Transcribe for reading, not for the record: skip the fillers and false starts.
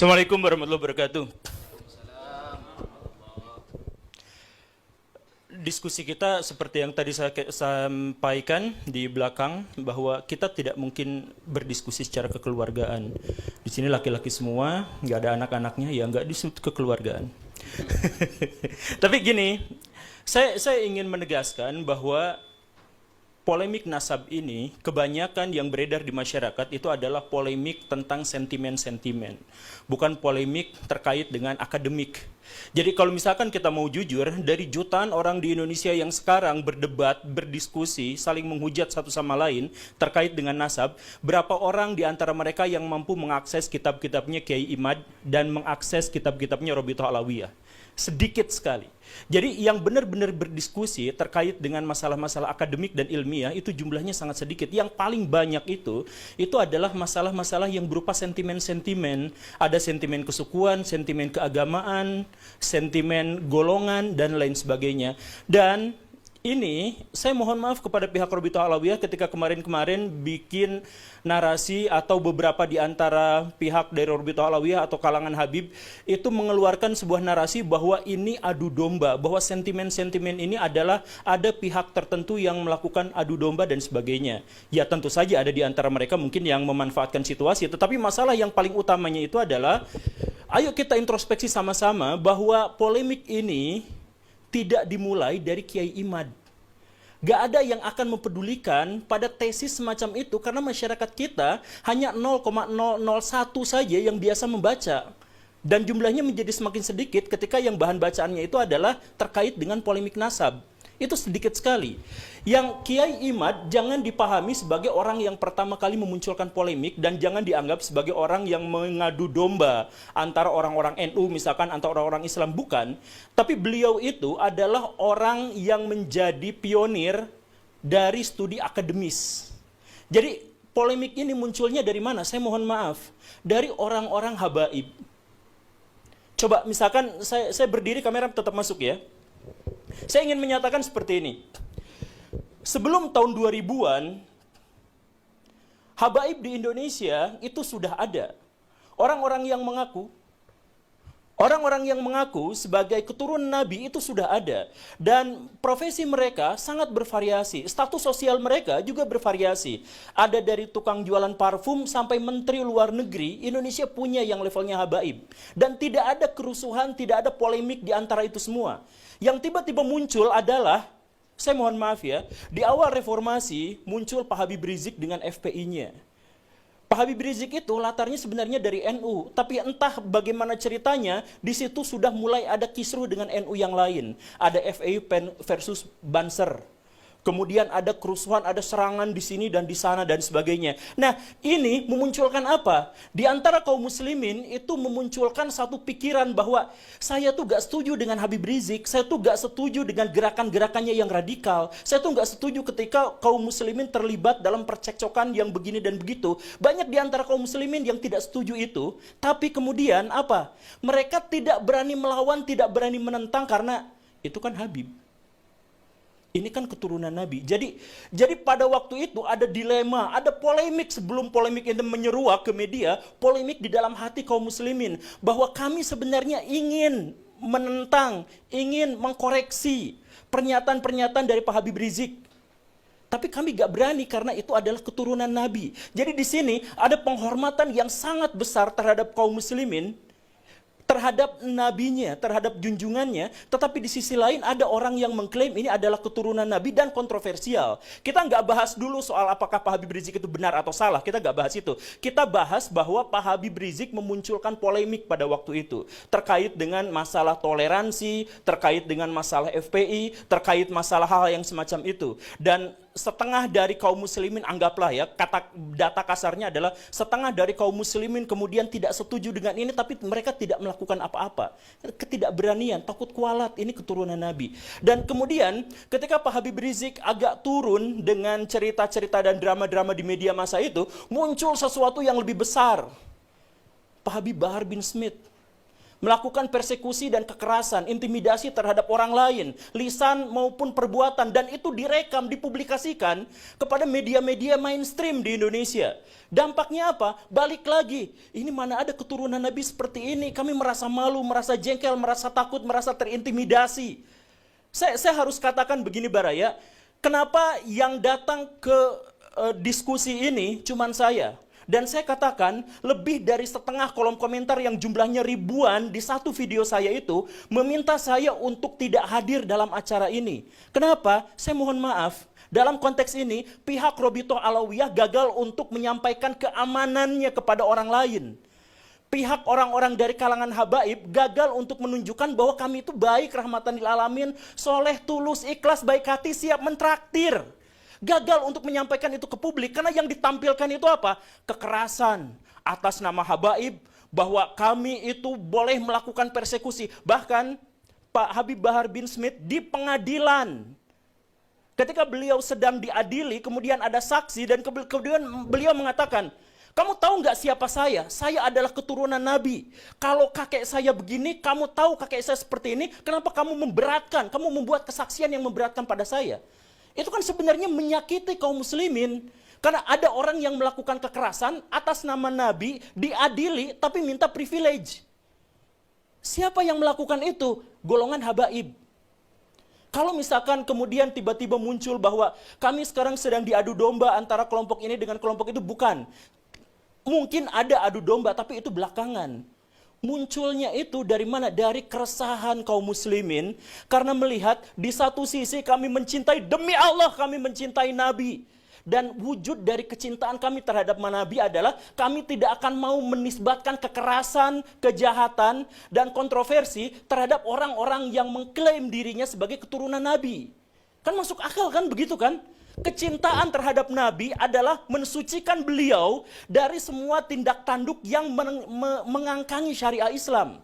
Assalamualaikum warahmatullahi wabarakatuh. Diskusi kita seperti yang tadi saya sampaikan di belakang, bahwa kita tidak mungkin berdiskusi secara kekeluargaan. Di sini laki-laki semua, nggak ada anak-anaknya, ya nggak disebut kekeluargaan. Tapi gini, saya ingin menegaskan bahwa polemik nasab ini, kebanyakan yang beredar di masyarakat itu adalah polemik tentang sentimen-sentimen, bukan polemik terkait dengan akademik. Jadi kalau misalkan kita mau jujur, dari jutaan orang di Indonesia yang sekarang berdebat, berdiskusi, saling menghujat satu sama lain terkait dengan nasab, berapa orang di antara mereka yang mampu mengakses kitab-kitabnya Kiai Imad dan mengakses kitab-kitabnya Robitoh Alawiyah? Sedikit sekali. Jadi yang benar-benar berdiskusi terkait dengan masalah-masalah akademik dan ilmiah itu jumlahnya sangat sedikit. Yang paling banyak itu adalah masalah-masalah yang berupa sentimen-sentimen. Ada sentimen kesukuan, sentimen keagamaan, sentimen golongan, dan lain sebagainya. Dan ini saya mohon maaf kepada pihak Robitoh Alawiyah ketika kemarin-kemarin bikin narasi, atau beberapa di antara pihak dari Robitoh Alawiyah atau kalangan Habib itu mengeluarkan sebuah narasi bahwa ini adu domba, bahwa sentimen-sentimen ini adalah ada pihak tertentu yang melakukan adu domba dan sebagainya. Ya tentu saja ada di antara mereka mungkin yang memanfaatkan situasi, tetapi masalah yang paling utamanya itu adalah ayo kita introspeksi sama-sama bahwa polemik ini tidak dimulai dari Kiai Imad. Gak ada yang akan mempedulikan pada tesis semacam itu karena masyarakat kita hanya 0,001 saja yang biasa membaca. Dan jumlahnya menjadi semakin sedikit ketika yang bahan bacaannya itu adalah terkait dengan polemik nasab. Itu sedikit sekali. Yang Kiai Imad jangan dipahami sebagai orang yang pertama kali memunculkan polemik, dan jangan dianggap sebagai orang yang mengadu domba antara orang-orang NU misalkan, antara orang-orang Islam, bukan. Tapi beliau itu adalah orang yang menjadi pionir dari studi akademis. Jadi polemik ini munculnya dari mana? Saya mohon maaf. Dari orang-orang habaib. Coba misalkan saya berdiri, kamera tetap masuk ya. Saya ingin menyatakan seperti ini. Sebelum tahun 2000-an, habaib di Indonesia itu sudah ada. Orang-orang yang mengaku sebagai keturunan Nabi itu sudah ada. Dan profesi mereka sangat bervariasi. Status sosial mereka juga bervariasi. Ada dari tukang jualan parfum sampai menteri luar negeri, Indonesia punya yang levelnya habaib. Dan tidak ada kerusuhan, tidak ada polemik di antara itu semua. Yang tiba-tiba muncul adalah, saya mohon maaf ya, di awal reformasi muncul Pak Habib Rizik dengan FPI-nya. Pak Habib Rizik itu latarnya sebenarnya dari NU, tapi entah bagaimana ceritanya, di situ sudah mulai ada kisruh dengan NU yang lain. Ada FPI versus Banser. Kemudian ada kerusuhan, ada serangan di sini dan di sana dan sebagainya. Nah, ini memunculkan apa? Di antara kaum muslimin itu memunculkan satu pikiran bahwa saya tuh gak setuju dengan Habib Rizik, saya tuh gak setuju dengan gerakan-gerakannya yang radikal, saya tuh gak setuju ketika kaum muslimin terlibat dalam percekcokan yang begini dan begitu. Banyak di antara kaum muslimin yang tidak setuju itu, tapi kemudian apa? Mereka tidak berani melawan, tidak berani menentang karena itu kan Habib. Ini kan keturunan Nabi. Jadi pada waktu itu ada dilema, ada polemik sebelum polemik itu menyeruak ke media, polemik di dalam hati kaum muslimin bahwa kami sebenarnya ingin menentang, ingin mengkoreksi pernyataan-pernyataan dari Pak Habib Rizik. Tapi kami gak berani karena itu adalah keturunan Nabi. Jadi di sini ada penghormatan yang sangat besar terhadap kaum muslimin, terhadap nabinya, terhadap junjungannya, tetapi di sisi lain ada orang yang mengklaim ini adalah keturunan Nabi dan kontroversial. Kita nggak bahas dulu soal apakah Pak Habib Rizik itu benar atau salah, kita nggak bahas itu. Kita bahas bahwa Pak Habib Rizik memunculkan polemik pada waktu itu, terkait dengan masalah toleransi, terkait dengan masalah FPI, terkait masalah hal yang semacam itu. Dan setengah dari kaum muslimin, anggaplah ya, data kasarnya adalah setengah dari kaum muslimin kemudian tidak setuju dengan ini, tapi mereka tidak melakukan apa-apa. Ketidakberanian, takut kualat, ini keturunan Nabi. Dan kemudian ketika Pak Habib Rizik agak turun dengan cerita-cerita dan drama-drama di media masa itu, muncul sesuatu yang lebih besar. Pak Habib Bahar bin Smith melakukan persekusi dan kekerasan, intimidasi terhadap orang lain, lisan maupun perbuatan, dan itu direkam, dipublikasikan kepada media-media mainstream di Indonesia. Dampaknya apa? Balik lagi, ini mana ada keturunan Nabi seperti ini, kami merasa malu, merasa jengkel, merasa takut, merasa terintimidasi. Saya harus katakan begini Baraya, kenapa yang datang ke diskusi ini cuman saya? Dan saya katakan lebih dari setengah kolom komentar yang jumlahnya ribuan di satu video saya itu meminta saya untuk tidak hadir dalam acara ini. Kenapa? Saya mohon maaf. Dalam konteks ini pihak Robitoh Alawiyah gagal untuk menyampaikan keamanannya kepada orang lain. Pihak orang-orang dari kalangan habaib gagal untuk menunjukkan bahwa kami itu baik, rahmatan lil alamin, soleh, tulus, ikhlas, baik hati, siap mentraktir. Gagal untuk menyampaikan itu ke publik karena yang ditampilkan itu apa? Kekerasan atas nama habaib, bahwa kami itu boleh melakukan persekusi. Bahkan Pak Habib Bahar bin Smith di pengadilan, ketika beliau sedang diadili, kemudian ada saksi dan kemudian beliau mengatakan, kamu tahu nggak siapa saya? Saya adalah keturunan Nabi. Kalau kakek saya begini, kamu tahu kakek saya seperti ini, kenapa kamu memberatkan? Kamu membuat kesaksian yang memberatkan pada saya. Itu kan sebenarnya menyakiti kaum muslimin. Karena ada orang yang melakukan kekerasan atas nama Nabi, diadili tapi minta privilege. Siapa yang melakukan itu? Golongan habaib. Kalau misalkan kemudian tiba-tiba muncul bahwa kami sekarang sedang diadu domba antara kelompok ini dengan kelompok itu, bukan. Mungkin ada adu domba tapi itu belakangan. Munculnya itu dari mana? Dari keresahan kaum muslimin karena melihat di satu sisi kami mencintai, demi Allah kami mencintai Nabi. Dan wujud dari kecintaan kami terhadap Nabi adalah kami tidak akan mau menisbatkan kekerasan, kejahatan, dan kontroversi terhadap orang-orang yang mengklaim dirinya sebagai keturunan Nabi. Kan masuk akal kan begitu kan? Kecintaan terhadap Nabi adalah mensucikan beliau dari semua tindak tanduk yang mengangkangi syariah Islam.